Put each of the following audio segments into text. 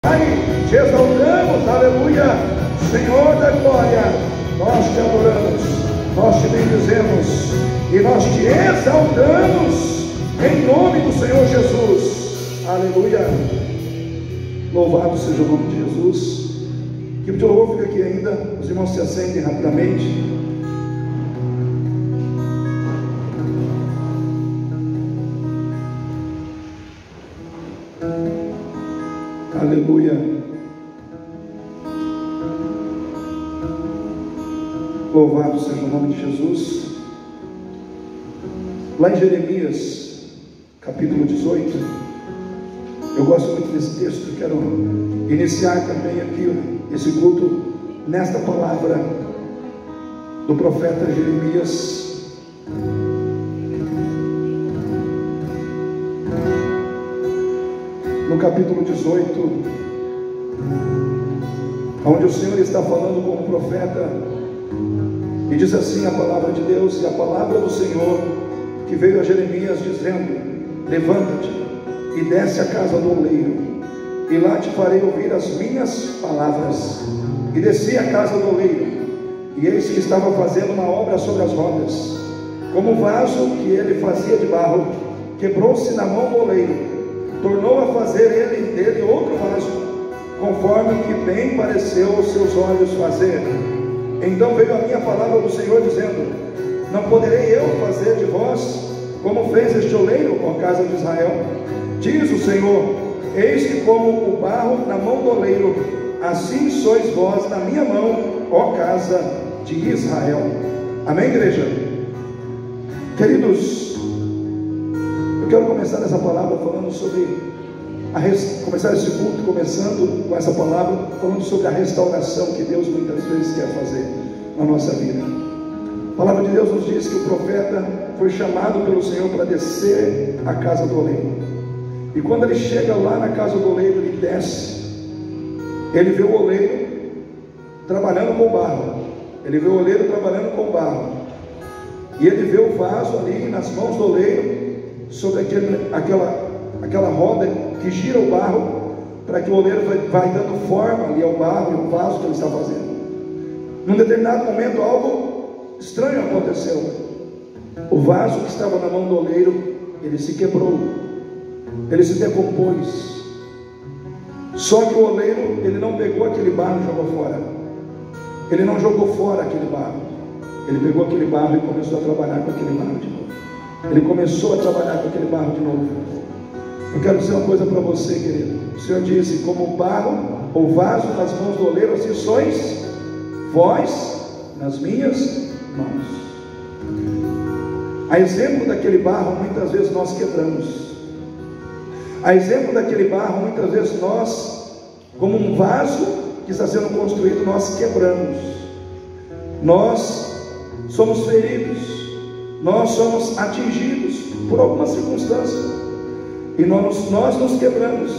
Te exaltamos, aleluia, Senhor da glória, nós te adoramos, nós te bendizemos e nós te exaltamos em nome do Senhor Jesus, aleluia. Louvado seja o nome de Jesus. Que o louvor fica aqui ainda, os irmãos se assentem rapidamente. Aleluia. Louvado seja o nome de Jesus. Lá em Jeremias, capítulo 18, eu gosto muito desse texto. Quero iniciar também aqui esse culto nesta palavra do profeta Jeremias. No capítulo 18, onde o Senhor está falando com o profeta, e diz assim a palavra de Deus, e a palavra do Senhor que veio a Jeremias dizendo: levanta-te e desce à casa do oleiro, e lá te farei ouvir as minhas palavras. E desci à casa do oleiro, e eis que estava fazendo uma obra sobre as rodas. Como o vaso que ele fazia de barro quebrou-se na mão do oleiro, tornou a fazer ele dele outro vaso, conforme o que bem pareceu aos seus olhos fazer. Então veio a minha palavra do Senhor dizendo: não poderei eu fazer de vós como fez este oleiro, ó casa de Israel? Diz o Senhor: eis que como o barro na mão do oleiro, assim sois vós na minha mão, ó casa de Israel. Amém, igreja? Queridos, eu quero começar essa palavra falando sobre começar esse culto começando com essa palavra, falando sobre a restauração que Deus muitas vezes quer fazer na nossa vida. A palavra de Deus nos diz que o profeta foi chamado pelo Senhor para descer à casa do oleiro. E quando ele chega lá na casa do oleiro, ele desce. Ele vê o oleiro trabalhando com barro. Ele vê o oleiro trabalhando com barro. E ele vê o vaso ali nas mãos do oleiro, sobre aquela roda que gira o barro, para que o oleiro vai dando forma ali ao barro e ao vaso que ele está fazendo. Num determinado momento, algo estranho aconteceu. O vaso que estava na mão do oleiro, ele se quebrou, ele se decompôs. Só que o oleiro, ele não pegou aquele barro e jogou fora. Ele não jogou fora aquele barro. Ele pegou aquele barro e começou a trabalhar com aquele barro de novo. Ele começou a trabalhar com aquele barro de novo. Eu quero dizer uma coisa para você, querido. O Senhor disse: como o barro ou vaso nas mãos do oleiro, assim sois vós nas minhas mãos. A exemplo daquele barro, muitas vezes nós quebramos. A exemplo daquele barro, muitas vezes nós, como um vaso que está sendo construído, nós quebramos. Nós somos feridos, nós somos atingidos por alguma circunstância, e nós nos quebramos.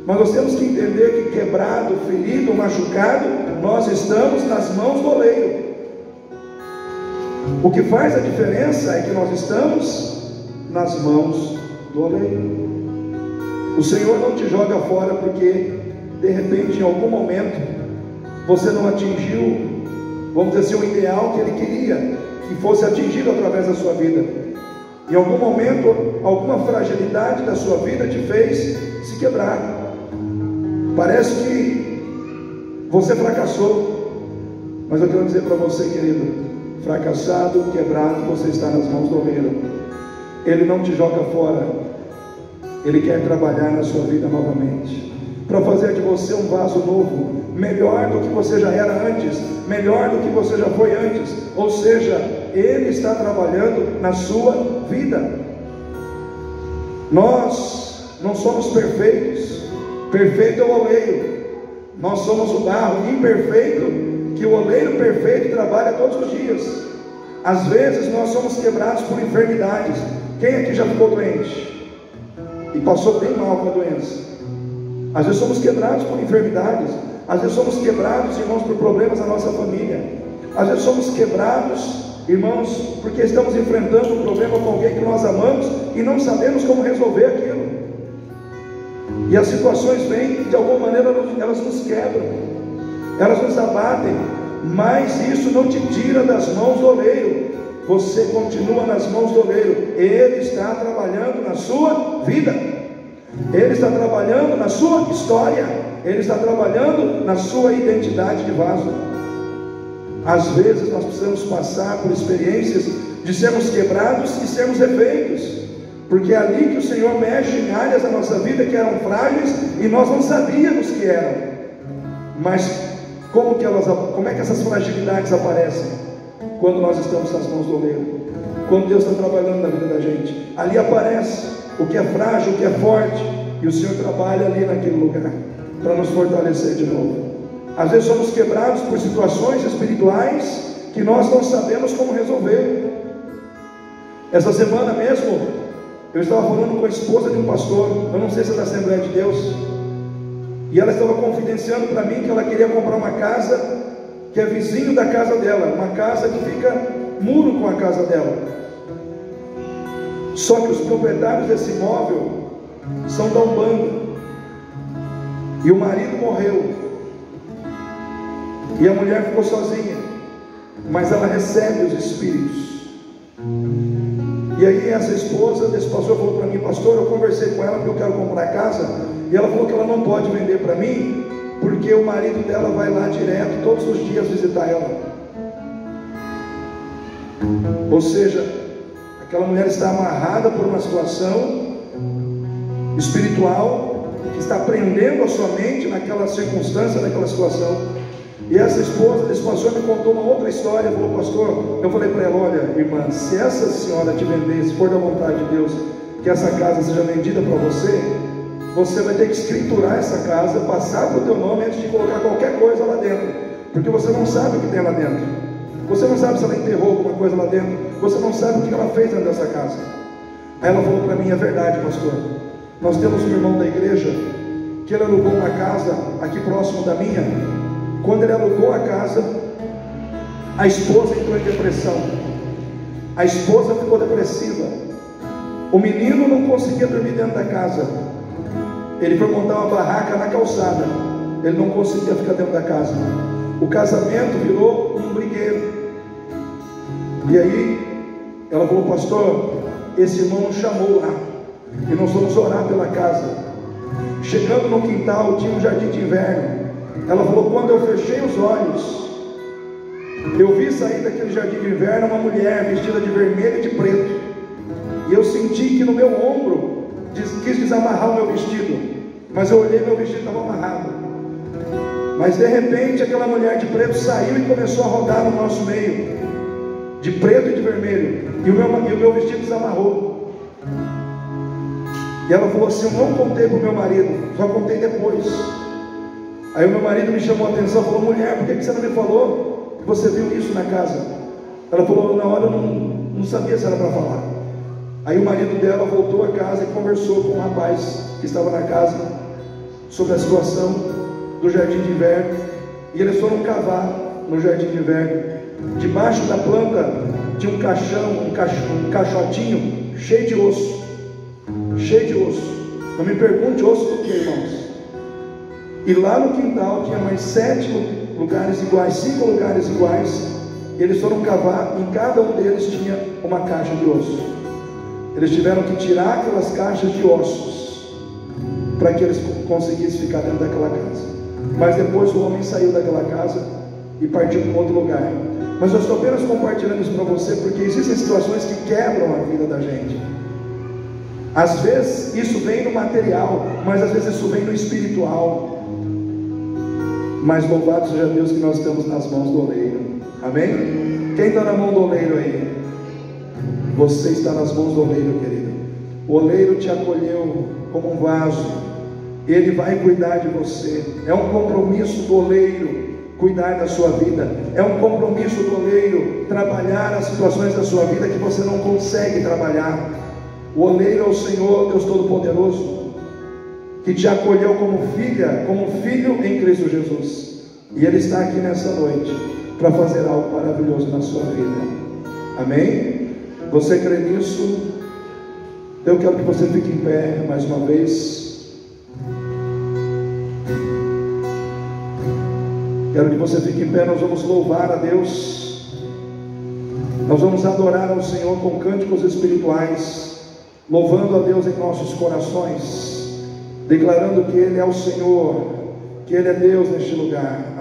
Mas nós temos que entender que quebrado, ferido, machucado, nós estamos nas mãos do oleiro. O que faz a diferença é que nós estamos nas mãos do oleiro. O Senhor não te joga fora porque de repente, em algum momento, você não atingiu, vamos dizer assim, o ideal que Ele queria que fosse atingido através da sua vida. Em algum momento, alguma fragilidade da sua vida te fez se quebrar. Parece que você fracassou, mas eu quero dizer para você, querido, fracassado, quebrado, você está nas mãos do oleiro. Ele não te joga fora, Ele quer trabalhar na sua vida novamente, para fazer de você um vaso novo, melhor do que você já era antes, melhor do que você já foi antes. Ou seja, Ele está trabalhando na sua vida. Nós não somos perfeitos, perfeito é o oleiro, nós somos o barro imperfeito, que o oleiro perfeito trabalha todos os dias. Às vezes nós somos quebrados por enfermidades. Quem aqui já ficou doente e passou bem mal com a doença? Às vezes somos quebrados por enfermidades. Às vezes somos quebrados, irmãos, por problemas na nossa família. Às vezes somos quebrados, irmãos, porque estamos enfrentando um problema com alguém que nós amamos e não sabemos como resolver aquilo. E as situações vêm, de alguma maneira, elas nos quebram, elas nos abatem, mas isso não te tira das mãos do oleiro. Você continua nas mãos do oleiro. Ele está trabalhando na sua vida, Ele está trabalhando na sua história, Ele está trabalhando na sua identidade de vaso. Às vezes nós precisamos passar por experiências de sermos quebrados e sermos refeitos, porque é ali que o Senhor mexe em áreas da nossa vida que eram frágeis e nós não sabíamos que eram. Mas como é que essas fragilidades aparecem? Quando nós estamos nas mãos do oleiro, quando Deus está trabalhando na vida da gente, ali aparece o que é frágil, o que é forte, e o Senhor trabalha ali naquele lugar para nos fortalecer de novo. Às vezes somos quebrados por situações espirituais que nós não sabemos como resolver. Essa semana mesmo eu estava falando com a esposa de um pastor, eu não sei se é da Assembleia de Deus, e ela estava confidenciando para mim que ela queria comprar uma casa que é vizinho da casa dela, uma casa que fica muro com a casa dela. Só que os proprietários desse imóvel são da Umbanda, e o marido morreu, e a mulher ficou sozinha, mas ela recebe os espíritos. E aí essa esposa desse pastor falou para mim: pastor, eu conversei com ela que eu quero comprar a casa, e ela falou que ela não pode vender para mim, porque o marido dela vai lá direto, todos os dias, visitar ela. Ou seja, aquela mulher está amarrada por uma situação espiritual, que está prendendo a sua mente naquela circunstância, naquela situação. E essa esposa desse pastor me contou uma outra história. Falou: pastor, eu falei para ela: olha, irmã, se essa senhora te vender, se for da vontade de Deus que essa casa seja vendida para você, você vai ter que escriturar essa casa, passar para o teu nome antes de colocar qualquer coisa lá dentro, porque você não sabe o que tem lá dentro, você não sabe se ela enterrou alguma coisa lá dentro, você não sabe o que ela fez dentro dessa casa. Aí ela falou para mim: é verdade, pastor, nós temos um irmão da igreja que ele alugou uma casa aqui próximo da minha. Quando ele alugou a casa, a esposa entrou em depressão, a esposa ficou depressiva, o menino não conseguia dormir dentro da casa, ele foi montar uma barraca na calçada, ele não conseguia ficar dentro da casa, o casamento virou um brigueiro. E aí ela falou: pastor, esse irmão nos chamou lá, e nós fomos orar pela casa. Chegando no quintal tinha um jardim de inverno. Ela falou: quando eu fechei os olhos, eu vi sair daquele jardim de inverno uma mulher vestida de vermelho e de preto, e eu senti que no meu ombro quis desamarrar o meu vestido, mas eu olhei, meu vestido estava amarrado. Mas de repente aquela mulher de preto saiu e começou a rodar no nosso meio, de preto e de vermelho, e o meu vestido desamarrou. E ela falou assim: eu não contei para o meu marido, só contei depois. Aí o meu marido me chamou a atenção, falou: mulher, por que você não me falou que você viu isso na casa? Ela falou: na hora eu não sabia se era para falar. Aí o marido dela voltou a casa e conversou com o rapaz que estava na casa sobre a situação do jardim de inverno, e eles foram cavar no jardim de inverno. Debaixo da planta tinha um caixão, um caixotinho cheio de osso, cheio de osso. Não me pergunte osso do que, irmãos. E lá no quintal tinha mais 7 lugares iguais, 5 lugares iguais. Eles foram cavar, em cada um deles tinha uma caixa de osso. Eles tiveram que tirar aquelas caixas de ossos para que eles conseguissem ficar dentro daquela casa. Mas depois o homem saiu daquela casa e partiu para outro lugar. Mas eu estou apenas compartilhando isso para você, porque existem situações que quebram a vida da gente. Às vezes isso vem no material, mas às vezes isso vem no espiritual. Mas louvado seja Deus que nós estamos nas mãos do oleiro. Amém? Quem está na mão do oleiro aí? Você está nas mãos do oleiro, querido. O oleiro te acolheu como um vaso, ele vai cuidar de você. É um compromisso do oleiro cuidar da sua vida. É um compromisso do oleiro trabalhar as situações da sua vida que você não consegue trabalhar. O oleiro é o Senhor Deus Todo-Poderoso, que te acolheu como filha, como filho em Cristo Jesus, e Ele está aqui nessa noite para fazer algo maravilhoso na sua vida. Amém? Você crê nisso? Eu quero que você fique em pé mais uma vez. Quero que você fique em pé, nós vamos louvar a Deus. Nós vamos adorar ao Senhor com cânticos espirituais, louvando a Deus em nossos corações, declarando que Ele é o Senhor, que Ele é Deus neste lugar.